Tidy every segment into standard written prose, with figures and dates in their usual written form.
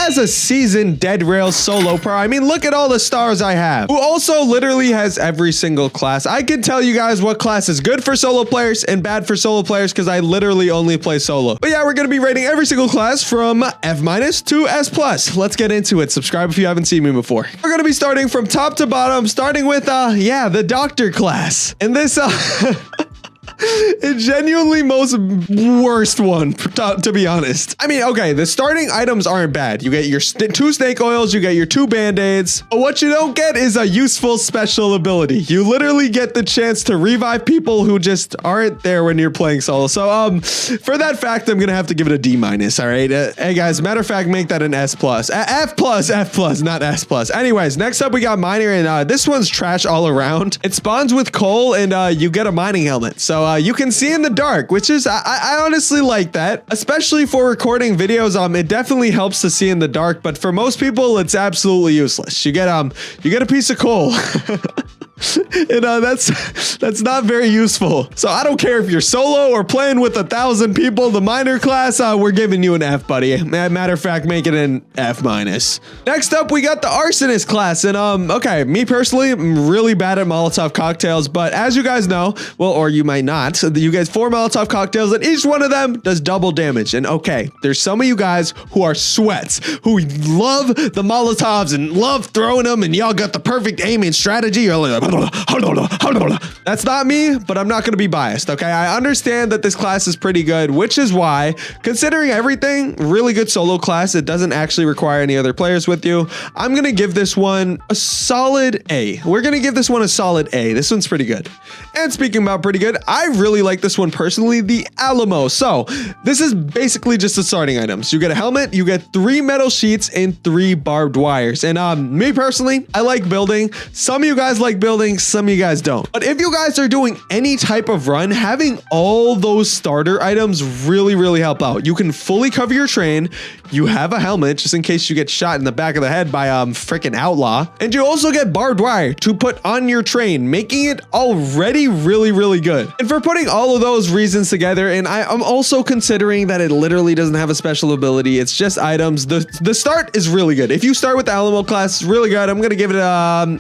as a seasoned Dead Rail solo pro, I mean, look at all the stars I have, who also literally has every single class. I can tell you guys what class is good for solo players and bad for solo players because I literally only play solo. But yeah, we're going to be rating every single class from F- to S+. Let's get into it. Subscribe if you haven't seen me before. We're going to be starting from top to bottom, starting with, yeah, the doctor class. And this, it genuinely most worst one, to be honest. I mean, okay, the starting items aren't bad. You get your 2 snake oils, you get your 2 band-aids. But what you don't get is a useful special ability. You literally get the chance to revive people who just aren't there when you're playing solo. So, for that fact, I'm gonna have to give it a D-, all right? Hey guys, matter of fact, make that an S+. F+, not S+. Anyways, next up we got miner, and this one's trash all around. It spawns with coal, and you get a mining helmet. So, you can see in the dark, which is, I honestly like that, especially for recording videos. It definitely helps to see in the dark, but for most people, it's absolutely useless. You get a piece of coal. And that's not very useful. So I don't care if you're solo or playing with 1,000 people. The miner class, we're giving you an F, buddy. Matter of fact, make it an F-. Next up, we got the arsonist class, and okay, me personally, I'm really bad at Molotov cocktails, but as you guys know, well, or you might not, you get 4 Molotov cocktails, and each one of them does double damage. And okay, there's some of you guys who are sweats, who love the Molotovs and love throwing them, and y'all got the perfect aiming strategy. You're like, that's not me, but I'm not going to be biased, okay? I understand that this class is pretty good, which is why, considering everything, really good solo class, it doesn't actually require any other players with you. I'm going to give this one a solid A. We're going to give this one a solid A. This one's pretty good. And speaking about pretty good, I really like this one personally, the Alamo. So this is basically just the starting items. You get a helmet, you get 3 metal sheets, and 3 barbed wires. And me personally, I like building. Some of you guys like building, some of you guys don't. But if you guys are doing any type of run, having all those starter items really help out. You can fully cover your train. You have a helmet just in case you get shot in the back of the head by freaking outlaw. And you also get barbed wire to put on your train, making it already really good. And for putting all of those reasons together, and I'm also considering that it literally doesn't have a special ability. It's just items. The start is really good. If you start with the Alamo class, it's really good. I'm gonna give it A.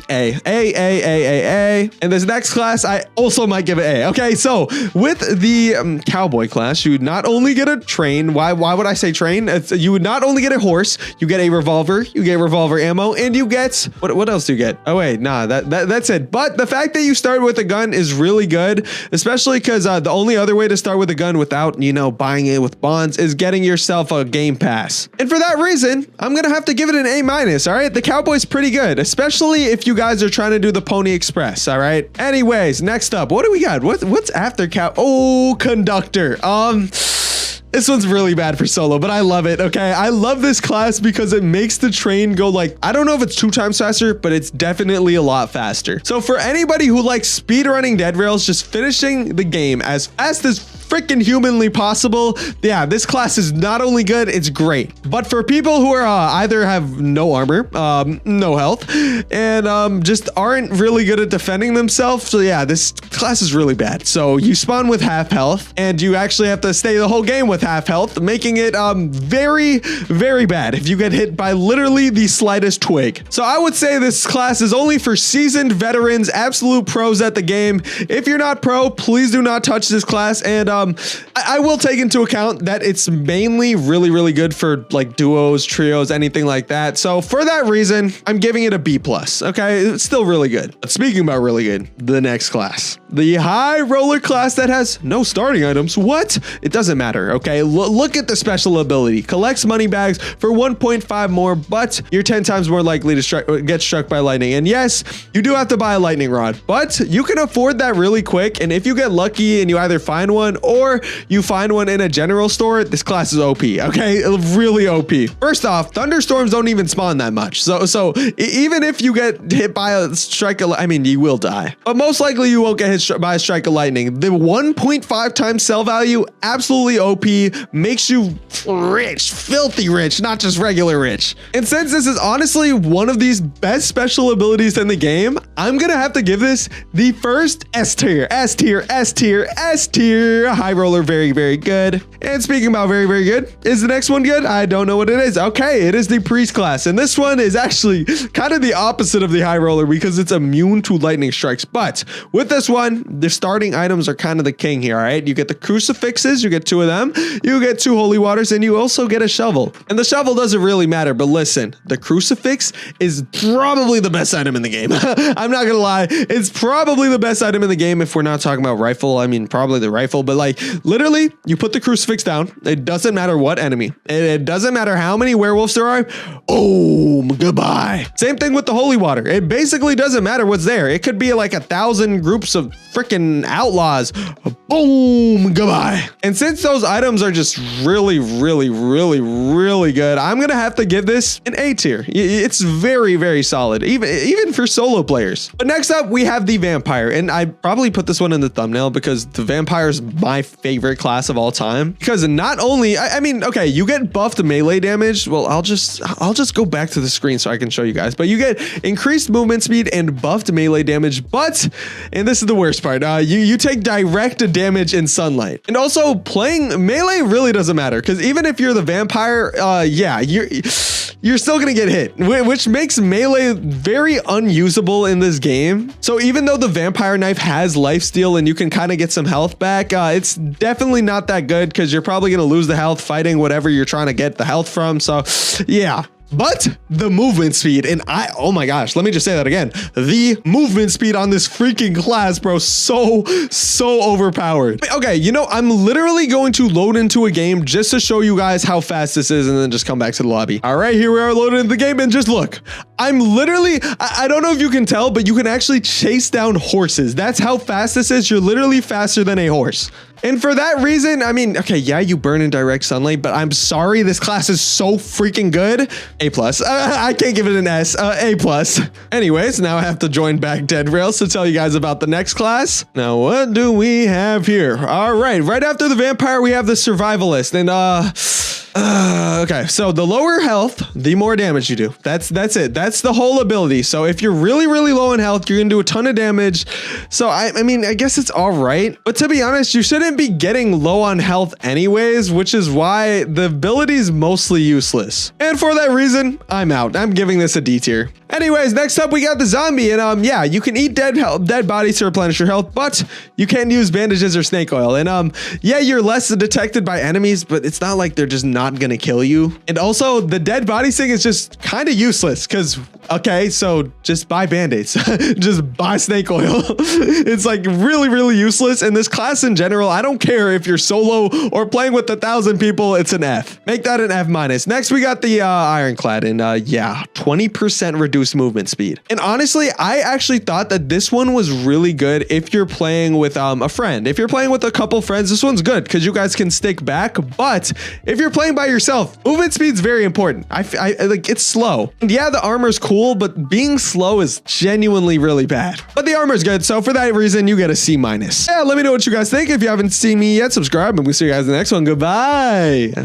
And this next class, I also might give it A. Okay, so with the cowboy class, you not only get a train. Why would I say train? You would not only get a horse, you get a revolver, you get revolver ammo, and you get what else do you get? Oh wait, nah, that's it. But the fact that you start with a gun is really good, especially because the only other way to start with a gun without, you know, buying it with bonds is getting yourself a game pass. And for that reason, I'm gonna have to give it an A-. All right, the cowboy's pretty good, especially if you guys are trying to do the Pony Express. All right. Anyways, next up, what do we got? What's after cow? Oh, conductor. This one's really bad for solo, but I love it, okay? I love this class because it makes the train go like, I don't know if it's 2 times faster, but it's definitely a lot faster. So for anybody who likes speed running Dead Rails, just finishing the game as fast as freaking humanly possible, yeah, this class is not only good, it's great. But for people who are either have no armor, no health, and just aren't really good at defending themselves, so yeah, this class is really bad. So you spawn with half health, and you actually have to stay the whole game with half health, making it very bad if you get hit by literally the slightest twig. So I would say this class is only for seasoned veterans, absolute pros at the game. If you're not pro, please do not touch this class. And I will take into account that it's mainly really good for like duos, trios, anything like that. So for that reason, I'm giving it a B+. Okay, it's still really good. But speaking about really good, the next class, the high roller class that has no starting items. What? It doesn't matter. Okay, look at the special ability. Collects money bags for 1.5 more, but you're 10 times more likely to get struck by lightning. And yes, you do have to buy a lightning rod, but you can afford that really quick. And if you get lucky and you either find one or you find one in a general store, this class is OP. Okay, really OP. First off, thunderstorms don't even spawn that much. So even if you get hit by a strike of, I mean, you will die, but most likely you won't get hit by a strike of lightning. The 1.5 times sell value, absolutely OP, makes you rich, filthy rich, not just regular rich. And since this is honestly one of these best special abilities in the game, I'm gonna have to give this the first S tier. high roller very, very good. And speaking about very, very good, is the next one good? I don't know what it is. Okay, it is the priest class. And this one is actually kind of the opposite of the high roller because it's immune to lightning strikes. But with this one, the starting items are kind of the king here, all right? You get the crucifixes, you get 2 of them, you get 2 holy waters, and you also get a shovel. And the shovel doesn't really matter, but listen, the crucifix is probably the best item in the game. I'm not gonna lie, it's probably the best item in the game if we're not talking about rifle. I mean, probably the rifle, but like literally, you put the crucifix down. It doesn't matter what enemy. It doesn't matter how many werewolves there are. Oh, goodbye. Same thing with the holy water. It basically doesn't matter what's there. It could be like 1,000 groups of freaking outlaws. Boom, goodbye. And since those items are just really, really, really, really good, I'm gonna have to give this an A tier. It's very, very solid, even for solo players. But next up, we have the vampire, and I probably put this one in the thumbnail because the vampire is my favorite class of all time. Because not only, I mean, okay, you get buffed melee damage. Well, I'll just go back to the screen so I can show you guys. But you get increased movement speed and buffed melee damage. But, and this is the worst part, you take direct damage in sunlight. And also, playing melee really doesn't matter because even if you're the vampire, yeah, you're still gonna get hit, which makes melee very unusable in this game. So even though the vampire knife has lifesteal and you can kind of get some health back, it's definitely not that good because you're probably gonna lose the health fighting whatever you're trying to get the health from. So yeah. But the movement speed, and oh my gosh, let me just say that again. The movement speed on this freaking class, bro, so overpowered. Okay, you know, I'm literally going to load into a game just to show you guys how fast this is and then just come back to the lobby. All right, here we are loaded into the game and just look. I'm literally, I don't know if you can tell, but you can actually chase down horses. That's how fast this is. You're literally faster than a horse. And for that reason, I mean, okay, yeah, you burn in direct sunlight, but I'm sorry, this class is so freaking good. A+. I can't give it an S. A+. Anyways, now I have to join back Dead Rails to tell you guys about the next class. Now, what do we have here? All right, right after the vampire, we have the survivalist. And okay, so the lower health, the more damage you do. That's it. That's the whole ability. So if you're really, really low in health, you're gonna do a ton of damage. So I mean, I guess it's all right. But to be honest, you shouldn't be getting low on health anyways, which is why the ability is mostly useless. And for that reason, I'm out. I'm giving this a D tier. Anyways, next up we got the zombie, and yeah, you can eat dead bodies to replenish your health, but you can't use bandages or snake oil. And yeah, you're less detected by enemies, but it's not like they're just not gonna kill you. And also, the dead bodies thing is just kind of useless because, okay, so just buy band-aids, just buy snake oil. It's like really, really useless. And this class in general, I don't care if you're solo or playing with 1,000 people, it's an F. Make that an F minus. Next, we got the ironclad, and yeah, 20% reduced movement speed. And honestly, I actually thought that this one was really good if you're playing with a friend. If you're playing with a couple friends, this one's good because you guys can stick back. But if you're playing by yourself, movement speed's very important. I like, it's slow. And yeah, the armor's cool, but being slow is genuinely really bad. But the armor's good, so for that reason, you get a C minus. Yeah, let me know what you guys think. If you haven't seen me yet, subscribe, and we'll see you guys in the next one. Goodbye.